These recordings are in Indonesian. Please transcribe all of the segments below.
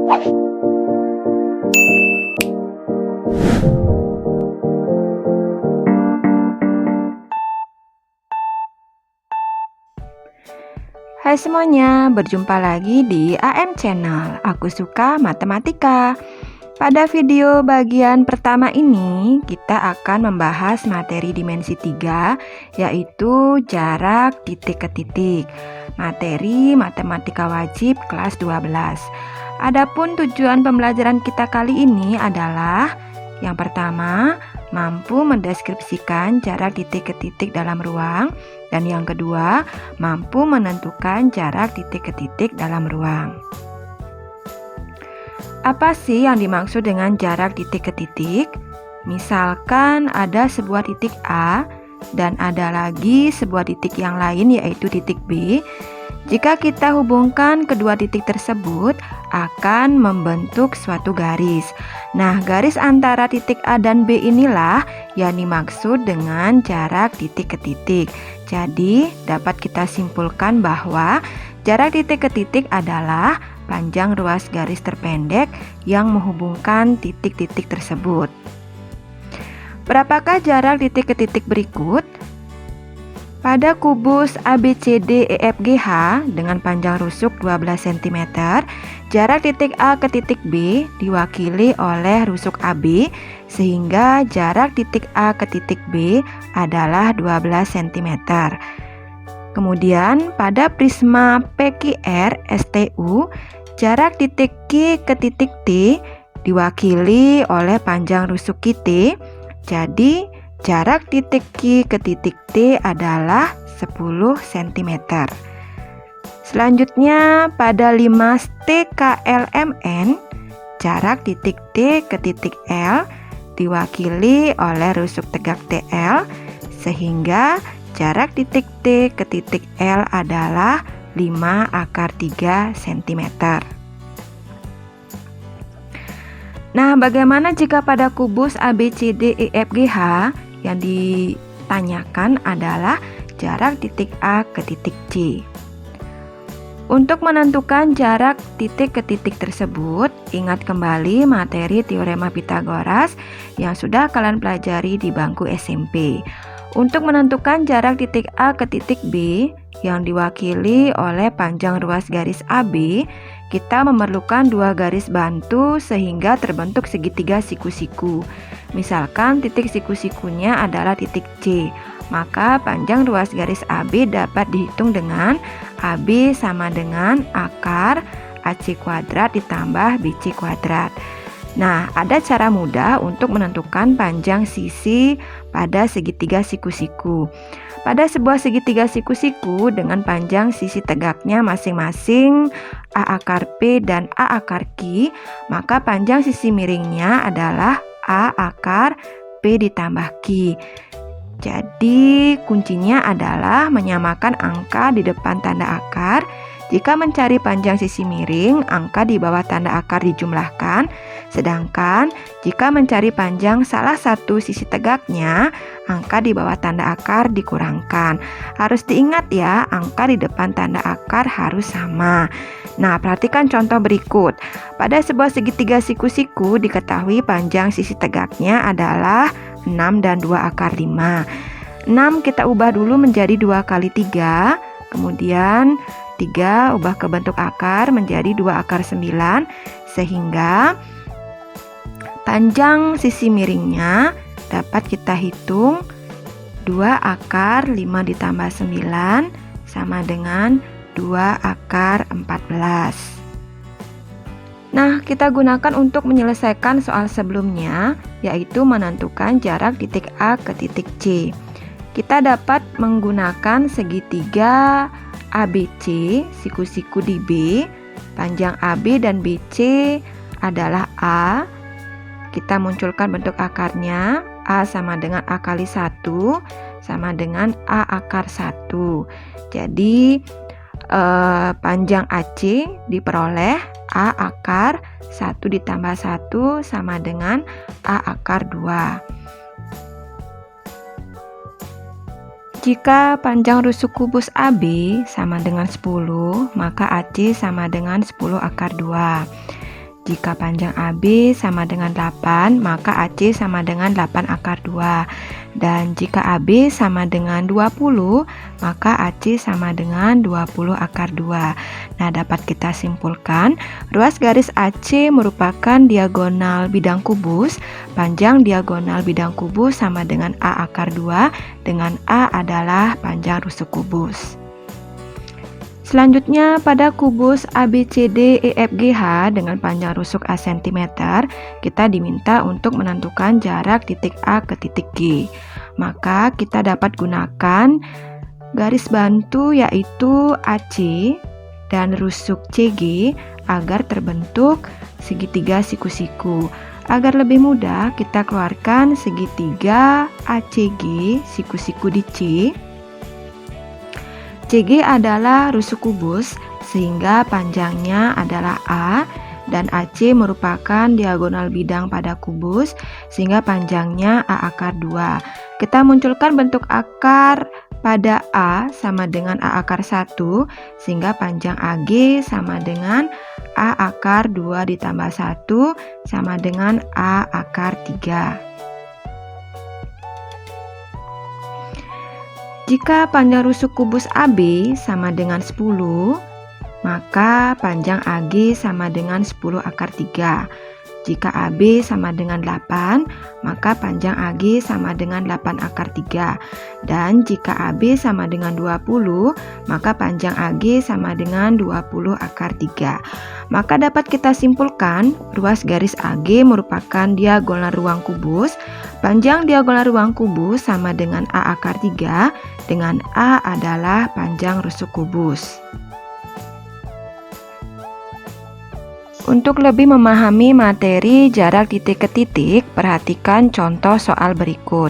Hai semuanya, berjumpa lagi di AM Channel. Aku suka matematika. Pada video bagian pertama ini, kita akan membahas materi dimensi 3, yaitu jarak titik ke titik. Materi matematika wajib kelas 12. Adapun tujuan pembelajaran kita kali ini adalah yang pertama, mampu mendeskripsikan jarak titik ke titik dalam ruang, dan yang kedua, mampu menentukan jarak titik ke titik dalam ruang. Apa sih yang dimaksud dengan jarak titik ke titik? Misalkan ada sebuah titik A dan ada lagi sebuah titik yang lain, yaitu titik B. Jika kita hubungkan kedua titik tersebut, akan membentuk suatu garis. Nah, garis antara titik A dan B inilah yang dimaksud dengan jarak titik ke titik. Jadi, dapat kita simpulkan bahwa jarak titik ke titik adalah panjang ruas garis terpendek yang menghubungkan titik-titik tersebut. Berapakah jarak titik ke titik berikut? Pada kubus ABCDEFGH dengan panjang rusuk 12 cm, jarak titik A ke titik B diwakili oleh rusuk AB, sehingga jarak titik A ke titik B adalah 12 cm. Kemudian pada prisma PQR STU, jarak titik Q ke titik T diwakili oleh panjang rusuk QT. Jadi jarak titik Q ke titik T adalah 10 cm. Selanjutnya pada 5 TKLMN, jarak titik T ke titik L diwakili oleh rusuk tegak TL, sehingga jarak titik T ke titik L adalah 5/3 cm. Nah, bagaimana jika pada kubus ABCDEFGH yang ditanyakan adalah jarak titik A ke titik C? Untuk menentukan jarak titik ke titik tersebut, ingat kembali materi teorema Pythagoras yang sudah kalian pelajari di bangku SMP. Untuk menentukan jarak titik A ke titik B yang diwakili oleh panjang ruas garis AB, kita memerlukan dua garis bantu sehingga terbentuk segitiga siku-siku. Misalkan titik siku-sikunya adalah titik C, maka panjang ruas garis AB dapat dihitung dengan AB sama dengan akar AC kuadrat ditambah BC kuadrat. Nah, ada cara mudah untuk menentukan panjang sisi pada segitiga siku-siku. Pada sebuah segitiga siku-siku dengan panjang sisi tegaknya masing-masing A/P dan A/Q, maka panjang sisi miringnya adalah A/P ditambah Q. Jadi kuncinya adalah menyamakan angka di depan tanda akar. Jika mencari panjang sisi miring, angka di bawah tanda akar dijumlahkan. Sedangkan jika mencari panjang salah satu sisi tegaknya, angka di bawah tanda akar dikurangkan. Harus diingat ya, angka di depan tanda akar harus sama. Nah, perhatikan contoh berikut. Pada sebuah segitiga siku-siku diketahui panjang sisi tegaknya adalah 6 dan 2/5. 6 kita ubah dulu menjadi 2 kali 3, kemudian 3 ubah ke bentuk akar menjadi 2/9, sehingga panjang sisi miringnya dapat kita hitung 2/5 ditambah 9 sama dengan 2/14. Nah, kita gunakan untuk menyelesaikan soal sebelumnya, yaitu menentukan jarak titik A ke titik C. Kita dapat menggunakan segitiga ABC, siku-siku di B, panjang AB dan BC adalah A. Kita munculkan bentuk akarnya, A sama dengan A kali 1 sama dengan A/1. Jadi panjang AC diperoleh A/1 ditambah 1 sama dengan A/2. Jika panjang rusuk kubus AB sama dengan 10, maka AC sama dengan 10/2. Jika panjang AB sama dengan 8, maka AC sama dengan 8 akar 2. Dan jika AB sama dengan 20, maka AC sama dengan 20 akar 2. Nah, dapat kita simpulkan, ruas garis AC merupakan diagonal bidang kubus, panjang diagonal bidang kubus sama dengan A akar 2, dengan A adalah panjang rusuk kubus. Selanjutnya, pada kubus ABCD EFGH dengan panjang rusuk A cm, kita diminta untuk menentukan jarak titik A ke titik G. Maka kita dapat gunakan garis bantu yaitu AC dan rusuk CG agar terbentuk segitiga siku-siku. Agar lebih mudah, kita keluarkan segitiga ACG siku-siku di C. CG adalah rusuk kubus sehingga panjangnya adalah A, dan AC merupakan diagonal bidang pada kubus sehingga panjangnya A akar 2. Kita munculkan bentuk akar pada A sama dengan A akar 1 sehingga panjang AG sama dengan A akar 2 ditambah 1 sama dengan A akar 3. Jika panjang rusuk kubus AB sama dengan 10, maka panjang AG sama dengan 10 akar 3. Jika AB sama dengan 8, maka panjang AG sama dengan 8 akar 3. Dan jika AB sama dengan 20, maka panjang AG sama dengan 20 akar 3. Maka dapat kita simpulkan, ruas garis AG merupakan diagonal ruang kubus, panjang diagonal ruang kubus sama dengan A akar 3, dengan A adalah panjang rusuk kubus. Untuk lebih memahami materi jarak titik ke titik, perhatikan contoh soal berikut.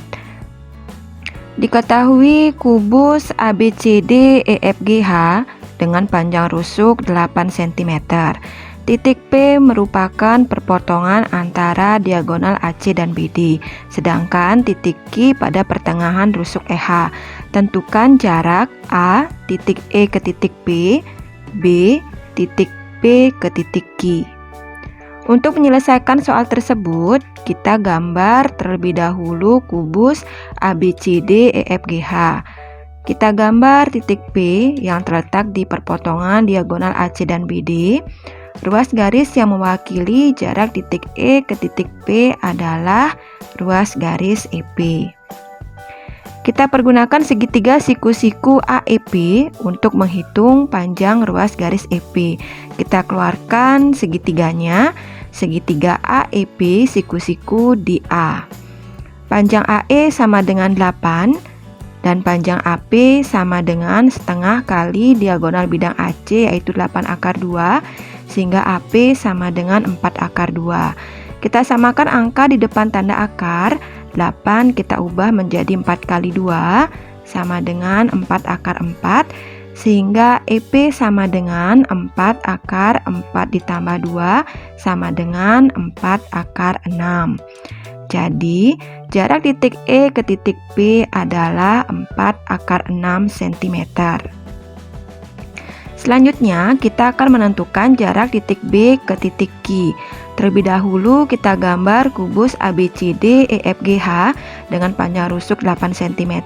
Diketahui kubus ABCD EFGH dengan panjang rusuk 8 cm. Titik P merupakan perpotongan antara diagonal AC dan BD, sedangkan titik Q pada pertengahan rusuk EH. Tentukan jarak A titik E ke titik P, B titik P ke titik Q. Untuk menyelesaikan soal tersebut, kita gambar terlebih dahulu kubus ABCD EFGH. Kita gambar titik P yang terletak di perpotongan diagonal AC dan BD. Ruas garis yang mewakili jarak titik E ke titik P adalah ruas garis EP. Kita pergunakan segitiga siku-siku AEP untuk menghitung panjang ruas garis EP. Kita keluarkan segitiganya, segitiga AEP siku-siku di A. Panjang AE sama dengan 8, dan panjang AP sama dengan setengah kali diagonal bidang AC yaitu 8 akar 2, sehingga AP sama dengan 4 akar 2. Kita samakan angka di depan tanda akar. 8 kita ubah menjadi 4 kali 2 sama dengan 4 akar 4, sehingga EP sama dengan 4 akar 4 ditambah 2 sama dengan 4 akar 6. Jadi jarak titik E ke titik P adalah 4 akar 6 cm. Selanjutnya kita akan menentukan jarak titik B ke titik Q. Terlebih dahulu kita gambar kubus ABCD EFGH dengan panjang rusuk 8 cm.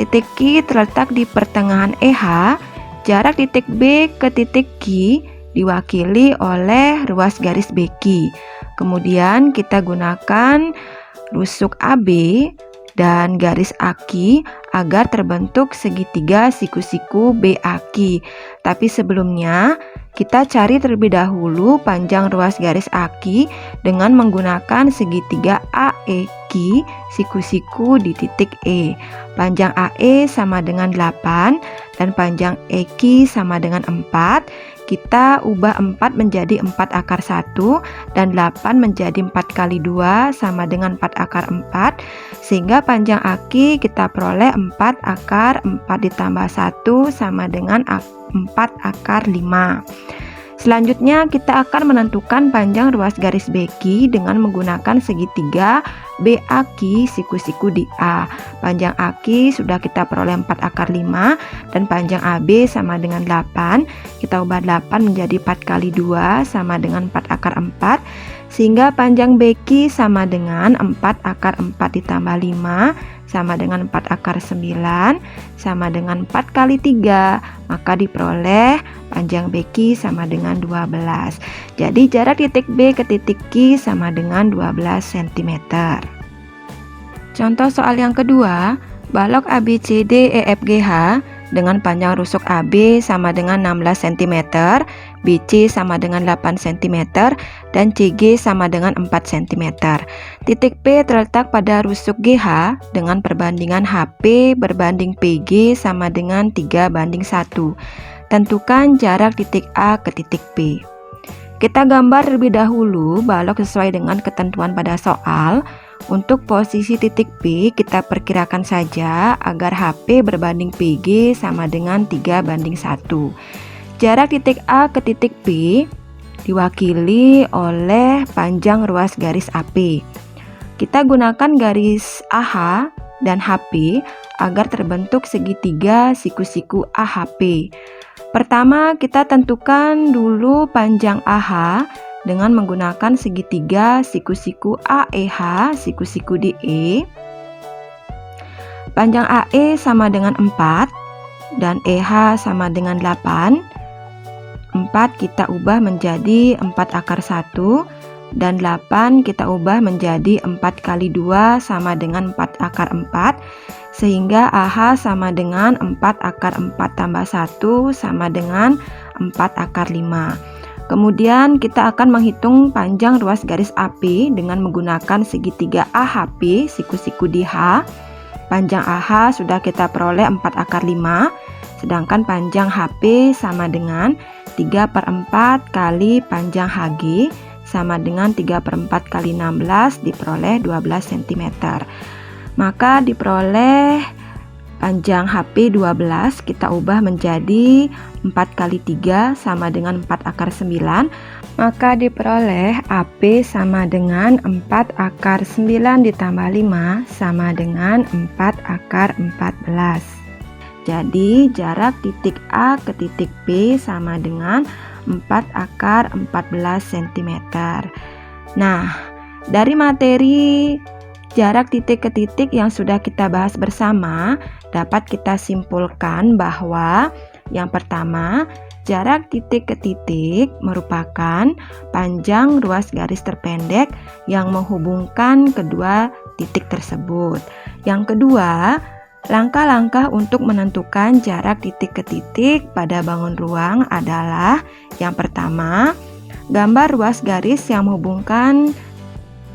Titik Q terletak di pertengahan EH. Jarak titik B ke titik Q diwakili oleh ruas garis BQ. Kemudian kita gunakan rusuk AB dan garis AQ agar terbentuk segitiga siku-siku BAQ. Tapi sebelumnya kita cari terlebih dahulu panjang ruas garis AQ dengan menggunakan segitiga AEQ siku-siku di titik E. Panjang AE sama dengan 8 dan panjang EQ sama dengan 4. Kita ubah 4 menjadi 4 akar 1 dan 8 menjadi 4 kali 2 sama dengan 4 akar 4, sehingga panjang AQ kita peroleh 4 akar 4 ditambah 1 sama dengan 4 akar 5. Selanjutnya kita akan menentukan panjang ruas garis BQ dengan menggunakan segitiga BAQ siku-siku di A. Panjang AQ sudah kita peroleh 4 akar 5 dan panjang AB sama dengan 8. Kita ubah 8 menjadi 4 kali 2 sama dengan 4 akar 4. Sehingga panjang BQ sama dengan 4 akar 4 ditambah 5 sama dengan 4 akar 9 sama dengan 4 kali 3. Maka diperoleh panjang BQ sama dengan 12. Jadi jarak titik B ke titik Q sama dengan 12 cm. Contoh soal yang kedua, balok ABCDEFGH dengan panjang rusuk AB sama dengan 16 cm, BC sama dengan 8 cm, dan CG sama dengan 4 cm. Titik P terletak pada rusuk GH dengan perbandingan HP berbanding PG sama dengan 3:1. Tentukan jarak titik A ke titik P. Kita gambar terlebih dahulu balok sesuai dengan ketentuan pada soal. Untuk posisi titik P kita perkirakan saja agar HP berbanding PG sama dengan 3:1. Jarak titik A ke titik P diwakili oleh panjang ruas garis AP. Kita gunakan garis AH dan HP agar terbentuk segitiga siku-siku AHP. Pertama kita tentukan dulu panjang AH dengan menggunakan segitiga siku-siku AEH siku-siku DE. Panjang AE sama dengan 4 dan EH sama dengan 8. 4 kita ubah menjadi 4 akar 1 dan 8 kita ubah menjadi 4 kali 2 sama dengan 4 akar 4, sehingga AH sama dengan 4 akar 4 tambah 1 sama dengan 4 akar 5. Kemudian kita akan menghitung panjang ruas garis AP dengan menggunakan segitiga AHP siku-siku di H. Panjang AH sudah kita peroleh 4 akar 5, sedangkan panjang HP sama dengan 3/4 kali panjang HG sama dengan 3/4 kali 16 diperoleh 12 cm. Maka diperoleh panjang HP 12 kita ubah menjadi 4 kali 3 sama dengan 4 akar 9. Maka diperoleh AP sama dengan 4 akar 9 ditambah 5 sama dengan 4 akar 14. Jadi jarak titik A ke titik B sama dengan 4 akar 14 cm. Nah, dari materi jarak titik ke titik yang sudah kita bahas bersama, dapat kita simpulkan bahwa yang pertama, jarak titik ke titik merupakan panjang ruas garis terpendek yang menghubungkan kedua titik tersebut. Yang kedua, langkah-langkah untuk menentukan jarak titik ke titik pada bangun ruang adalah: yang pertama, gambar ruas garis yang menghubungkan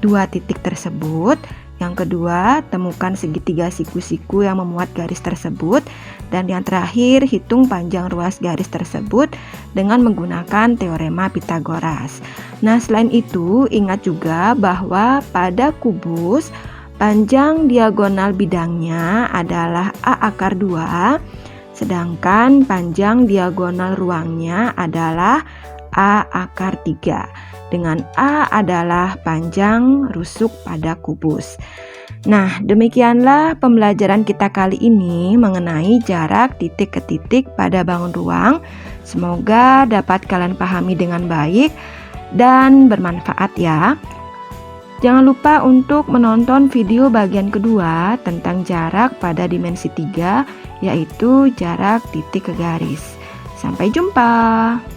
dua titik tersebut. Yang kedua, temukan segitiga siku-siku yang memuat garis tersebut. Dan yang terakhir, hitung panjang ruas garis tersebut dengan menggunakan teorema Pythagoras. Nah, selain itu, ingat juga bahwa pada kubus, panjang diagonal bidangnya adalah A akar 2, sedangkan panjang diagonal ruangnya adalah A akar 3. Dengan A adalah panjang rusuk pada kubus. Nah, demikianlah pembelajaran kita kali ini mengenai jarak titik ke titik pada bangun ruang. Semoga dapat kalian pahami dengan baik dan bermanfaat ya. Jangan lupa untuk menonton video bagian kedua tentang jarak pada dimensi 3, yaitu jarak titik ke garis. Sampai jumpa.